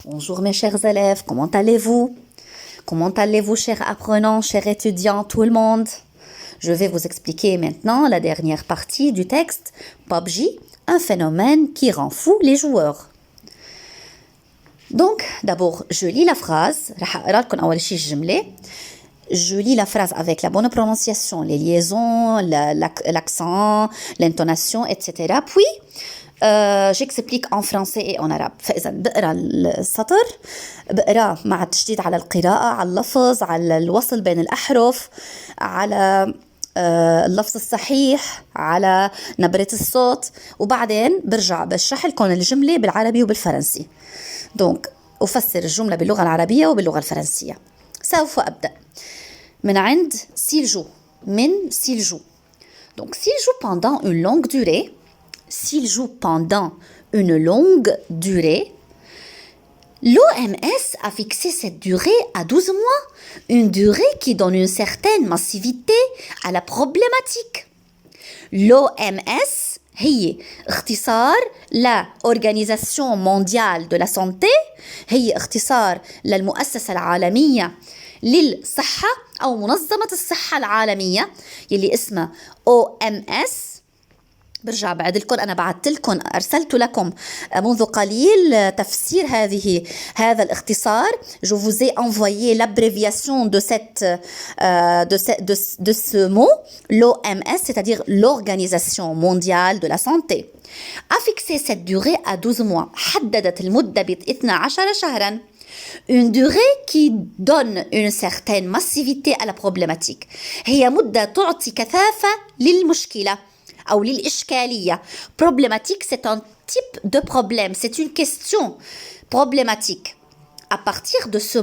Bonjour mes chers élèves, comment allez-vous? Comment allez-vous chers apprenants, chers étudiants, tout le monde? Je vais vous expliquer maintenant la dernière partie du texte PUBG, un phénomène qui rend fou les joueurs. Donc, d'abord, je lis la phrase. Je lis la phrase avec la bonne prononciation, les liaisons, l'accent, l'intonation, etc. Puis, j'explique en français et en arabe. فإذا بقرأ السطر بقرأ مع التشديد على القراءة، على اللفظ، على الوصل بين الأحرف، على اللفظ الصحيح، على نبرة الصوت، وبعدين برجع بشرح لكم الجملة بالعربي وبالفرنسي. دونك أفسر الجملة باللغة العربية وباللغة الفرنسية. سوف أبدأ من عند s'il joue. من s'il joue. Donc s'il joue pendant une longue durée, s'il joue pendant une longue durée, l'OMS a fixé cette durée à 12 mois, une durée qui donne une certaine massivité à la problématique. L'OMS هي اختصار لأورغانيزاسيون مونديال دو لا سانتي، هي اختصار للمؤسسة العالمية للصحة أو منظمة الصحة العالمية يلي اسمها OMS. برجع بعد لكم، أنا بعثت لكم، أرسلت لكم منذ قليل تفسير هذا الاختصار. Je vous ai envoyé l'abréviation de ce mot, l'OMS, c'est-à-dire l'Organisation mondiale de la santé. A fixé cette durée à 12 mois. حددت المدة ب12 شهرا. Une durée qui donne une certaine massivité à la problématique. هي مدة تعطي كثافة للمشكلة أو للإشكالية. Problématique, c'est un type de problème, c'est une question problématique. À partir de ce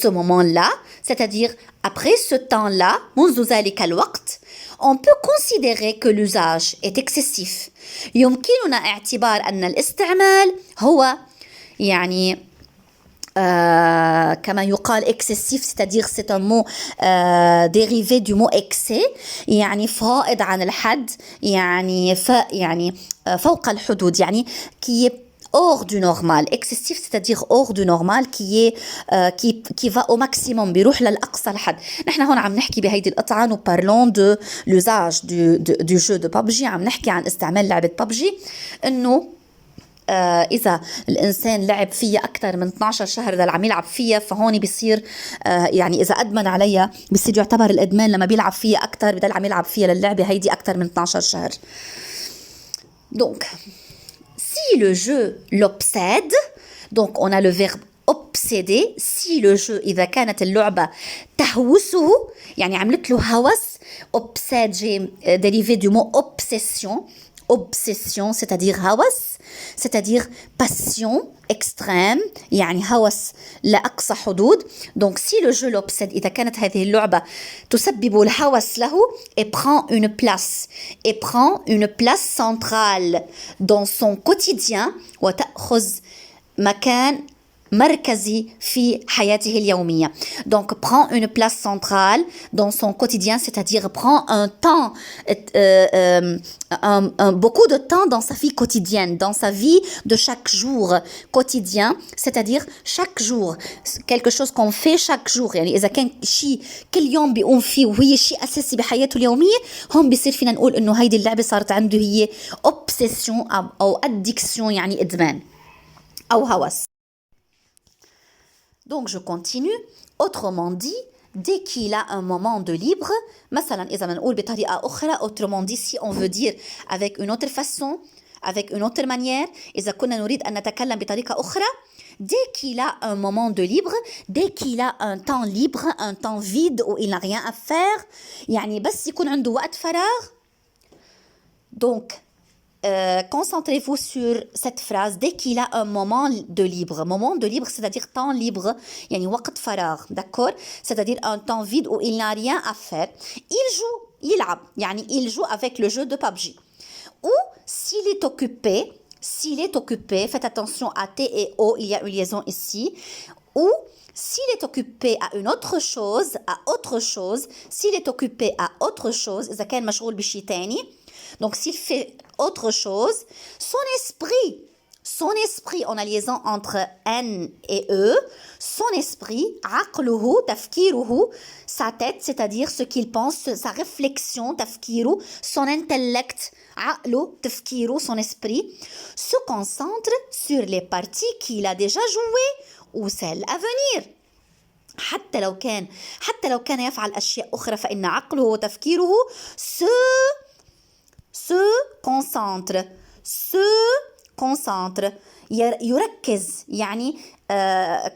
moment-là, c'est-à-dire après ce temps-là, منذ ذلك الوقت, on peut considérer que l'usage est excessif. يمكننا اعتبار أن الاستعمال هو يعني كما يقال excessif, c'est-à-dire c'est un mot dérivé du mot excès, يعني فائض عن الحد، يعني فوق الحدود، يعني qui est hors du normal. Excessif, c'est-à-dire hors du normal, qui va au maximum، بيروح للأقصى الحد. نحن هون عم نحكي بهيدي القطعة، nous parlons de l'usage du jeu de PUBG، عم نحكي عن استعمال لعبة PUBG، إنه إذا الإنسان لعب فيها أكثر من 12 شهر إذا عم يلعب فيها، فهون بيصير يعني إذا أدمن عليها بيصير يعتبر الإدمان لما بيلعب فيها أكثر، بدل عم يلعب فيها للعبة هيدي أكثر من 12 شهر. Donc, si le jeu l'obsède, donc on a le verbe obséder. Si le jeu إذا كانت اللعبة تهوسه، يعني عملت له هوس. obsède j'ai dérivé du mot obsession. Obsession, c'est-à-dire هوس, c'est-à-dire passion extrême, يعني هوس لأقصى حدود. Donc si le jeu l'obsède، إذا كانت هذه اللعبة تسبب الهوس له، et prend une place centrale dans son quotidien، وتأخذ مكان مركزي في حياته اليومية. Donc prend une place centrale dans son quotidien, c'est-à-dire prend beaucoup de temps dans sa vie quotidienne, dans sa vie de chaque jour quotidien, c'est-à-dire chaque jour, quelque chose qu'on fait chaque jour. يعني إذا كان شيء كل يوم بيقوم فيه وهي شيء أساسي بحياته اليومية، هم بيصير فينا نقول إنه هيدي اللعبة صارت عنده هي obsession أو addiction، يعني إدمان أو هوس. Donc je continue. Autrement dit, dès qu'il a un moment de libre, مثلا إذا بنقول بطريقة أخرى، autrement dit, si on veut dire avec une autre façon, avec une autre manière، إذا كنا نريد أن نتكلم بطريقة أخرى، dès qu'il a un moment de libre, dès qu'il a un temps libre, un temps vide où il n'a rien à faire، يعني بس يكون عنده وقت فراغ. Donc concentrez-vous sur cette phrase, dès qu'il a un moment de libre. Moment de libre, c'est-à-dire temps libre, يعني وقت فراغ, d'accord? C'est-à-dire un temps vide où il n'a rien à faire. Il joue, يلعب, يعني il joue avec le jeu de PUBG. Ou s'il est occupé, faites attention à T et O, il y a une liaison ici. Ou s'il est occupé à autre chose, s'il est occupé à autre chose, إذا كان مشغول بشي تاني. Donc s'il fait autre chose, son son esprit, on a liaison entre N et E, son esprit, عقله, تفكيره, sa tête, c'est-à-dire ce qu'il pense, sa réflexion, تفكيره, son intellect, عقله, تفكيره, son esprit, se concentre sur les parties qu'il a déjà jouées ou celles à venir. حتى لو كان يفعل أشياء أخرى فإن عقله وتفكيره se concentre يركز يعني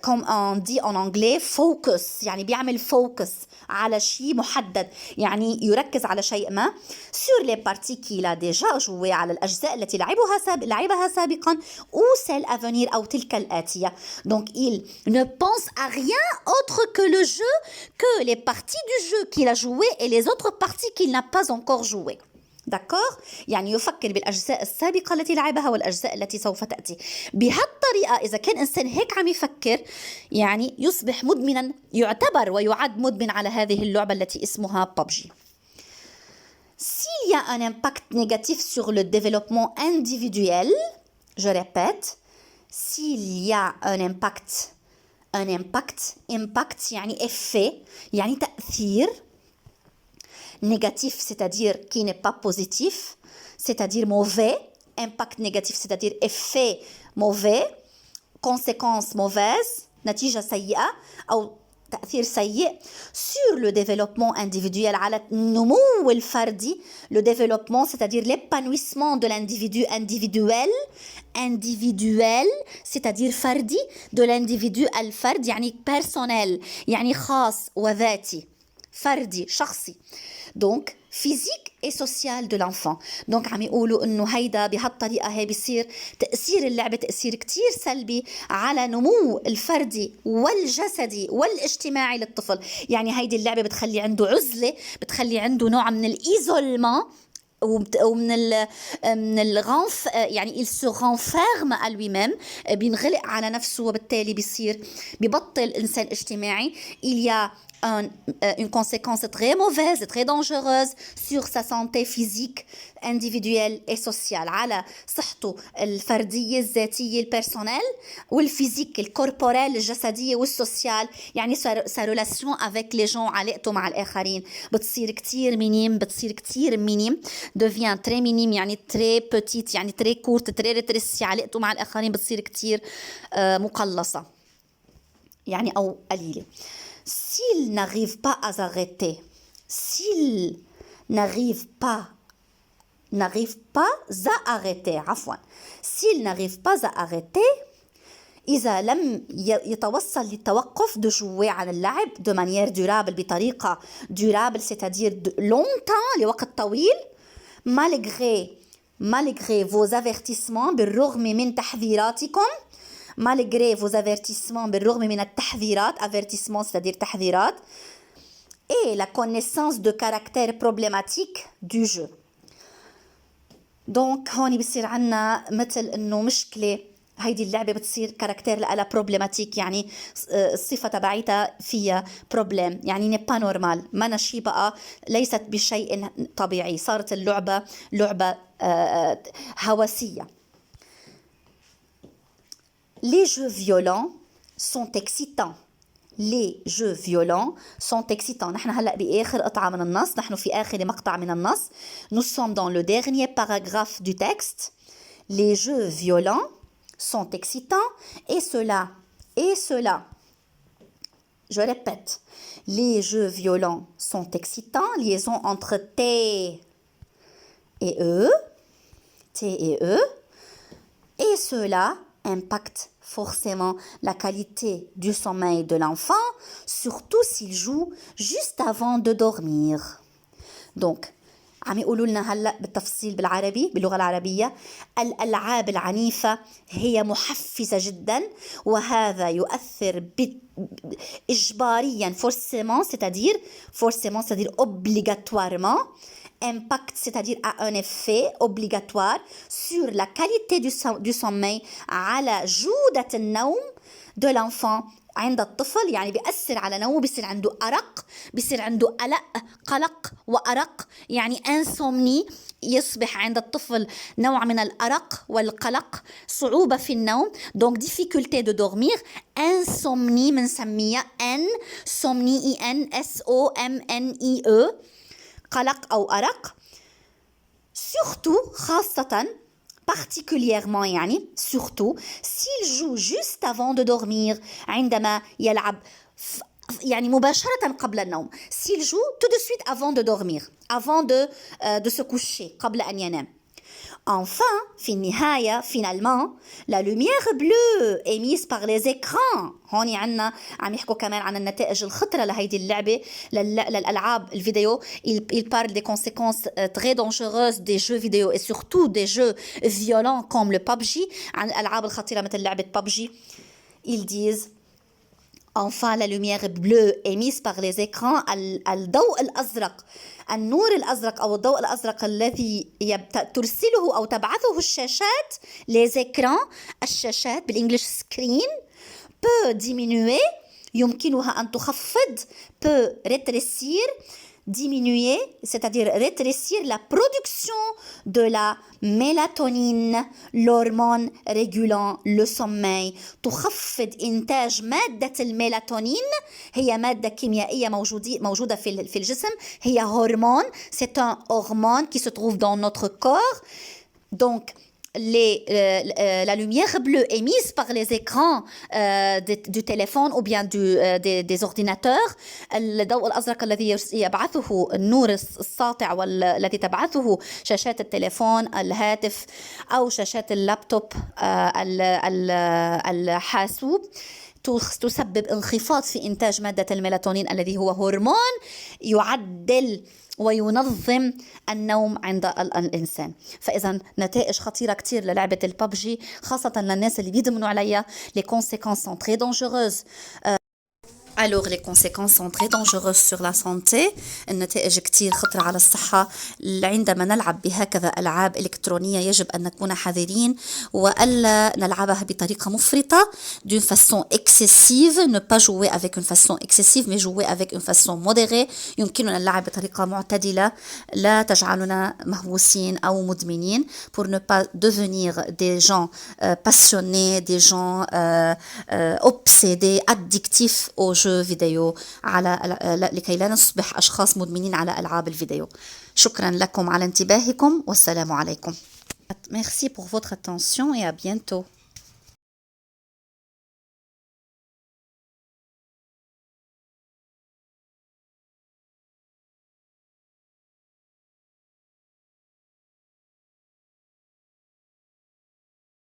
comme on dit en anglais focus يعني بيعمل focus على شيء محدد يعني يركز على شيء ما sur les parties qu'il a déjà joué على الأجزاء التي لعبها سابقا ou celle à venir أو تلك الآتية donc il ne pense à rien autre que le jeu que les parties du jeu qu'il a joué et les autres parties qu'il n'a pas encore joué. D'accord؟ يعني يفكر بالأجزاء السابقة التي لعبها والأجزاء التي سوف تأتي. بهالطريقة إذا كان إنسان هيك عم يفكر يعني يصبح مدمنا يعتبر ويعد مدمن على هذه اللعبة التي اسمها PUBG. S'il y a un impact négatif sur le développement individuel, je répète, s'il y a un impact يعني effet يعني تأثير négatif, c'est-à-dire qui n'est pas positif, c'est-à-dire mauvais, impact négatif, c'est-à-dire effet mauvais, conséquence mauvaise, نتيجة سيئة أو تأثير سيء sur le développement individuel على النمو الفردي, le développement, c'est-à-dire l'épanouissement de l'individu individuel, c'est-à-dire فردي, de l'individu الفرد يعني personnel, يعني خاص وذاتي. فردي شخصي donc physique et social de l'enfant donc عم يقولوا انه هيدا بهالطريقه هي بيصير تاثير اللعبه تاثير كتير سلبي على نمو الفردي والجسدي والاجتماعي للطفل يعني هيدي اللعبه بتخلي عنده عزله بتخلي عنده نوع من الايزولمون من الغنف يعني il se renferme à lui-même بينغلق على نفسه وبالتالي ببطل إنسان اجتماعي. Il y a une conséquence très mauvaise et très dangereuse sur sa santé physique individuelle et sociale على صحته الفردية الذاتية البيرسونيل والفيزيك الكوربوريل الجسدية والسوسيال يعني sa relation avec les gens علاقته مع الآخرين بتصير كتير مينيم devient très minime يعني très petite يعني très courte très rétrécie علاقته مع الآخرين بتصير كتير مقلصة يعني أو قليلة. S'il n'arrive pas à s'arrêter, s'il n'arrive pas à arrêter, إذا لم يتوصل للتوقف de jouer عن اللعب de manière durable بطريقة durable c'est-à-dire longtemps لوقت طويل malgré vos avertissements بالرغم من تحذيراتكم malgré vos avertissements بالرغم من التحذيرات avertissement c'est-à-dire تحذيرات et la connaissance de caractère problématique du jeu. donc هون بيصير عنا مثل انه مشكلة هيدي اللعبة بتصير كاركتير لها بروبلماتيك يعني الصفة تبعيتها فيها بروبلم يعني نبا نورمال ما نشي بقى ليست بشيء طبيعي صارت اللعبة لعبة هوسية. Les jeux violents sont excitants. نحن هلأ بآخر قطعة من النص نحن في آخر مقطع من النص nous sommes dans le dernier paragraphe du texte. Les jeux violents sont excitants et cela je répète les jeux violents sont excitants liaison entre T et E et cela impacte forcément la qualité du sommeil de l'enfant surtout s'il joue juste avant de dormir. donc عم يقولوا لنا هلأ بالتفصيل بالعربي باللغة العربية الألعاب العنيفة هي محفزة جدا وهذا يؤثر إجباريا forcément c'est-à-dire obligatoirement impact c'est-à-dire a un effet obligatoire sur la qualité du sommeil على جودة النوم de l'enfant عند الطفل يعني بيأثر على نومه، بيصير عنده أرق، بيصير عنده قلق وأرق، يعني انسومني، يصبح عند الطفل نوع من الأرق والقلق، صعوبة في النوم. دونك difficulté de dormir. insomnie بنسميها insomnie insomnie، قلق أو أرق. surtout خاصة particulièrement يعني surtout s'il joue juste avant de dormir، عندما يلعب يعني مباشرة قبل النوم. s'il joue tout de suite avant de dormir, avant de se coucher، قبل أن ينام. Enfin, في النهاية finalement la lumière bleue émise par les écrans. هون عنا عم يحكوا كمان عن النتائج الخطرة لهيدي اللعبة للألعاب الفيديو. Il parle des conséquences très dangereuses des jeux vidéo et surtout des jeux violents comme le PUBG. عن الألعاب الخطيرة مثل لعبة PUBG. Ils disent enfin la lumière bleue émise par les écrans، الضوء الأزرق، النور الأزرق أو الضوء الأزرق الذي ترسله أو تبعثه الشاشات، les écrans، الشاشات بالإنجليش screen، peut diminuer، يمكنها أن تخفض، peut rétrécir، diminuer c'est-à-dire rétrécir la production de la mélatonine، l'hormone régulant le sommeil. تخفض إنتاج مادة الميلاتونين، هي مادة كيميائية موجودة في الجسم، هي هرمون، c'est un hormone qui se trouve dans notre corps. Donc la lumière bleue émise par les écrans du téléphone ou bien des ordinateurs، الضوء الأزرق الذي يبعثه النور الساطع والذي تبعثه شاشات التليفون، الهاتف أو شاشات اللابتوب، الحاسوب، تسبب انخفاض في إنتاج مادة الميلاتونين الذي هو هرمون يعدل وينظم النوم عند الإنسان. فإذا نتائج خطيرة كتير للعبة الببجي، خاصة للناس اللي بيدمنوا عليها. les conséquences sont très dangereuses. Alors les conséquences sont très dangereuses sur la santé. النتائج كتير خطرة على الصحة. عندما نلعب بهكذا ألعاب إلكترونية يجب أن نكون حذرين وألا نلعبها بطريقة مفرطة، d'une façon excessive. ne pas jouer avec une façon excessive mais jouer avec une façon modérée. يمكننا اللعب بطريقة معتدلة لا تجعلنا مهووسين أو مدمنين، pour ne pas devenir des gens passionnés, des gens obsédés, addictifs aux jeux فيديو، لكي لا نصبح أشخاص مدمنين على ألعاب الفيديو. شكرا لكم على انتباهكم والسلام عليكم. Merci pour votre attention et à bientôt.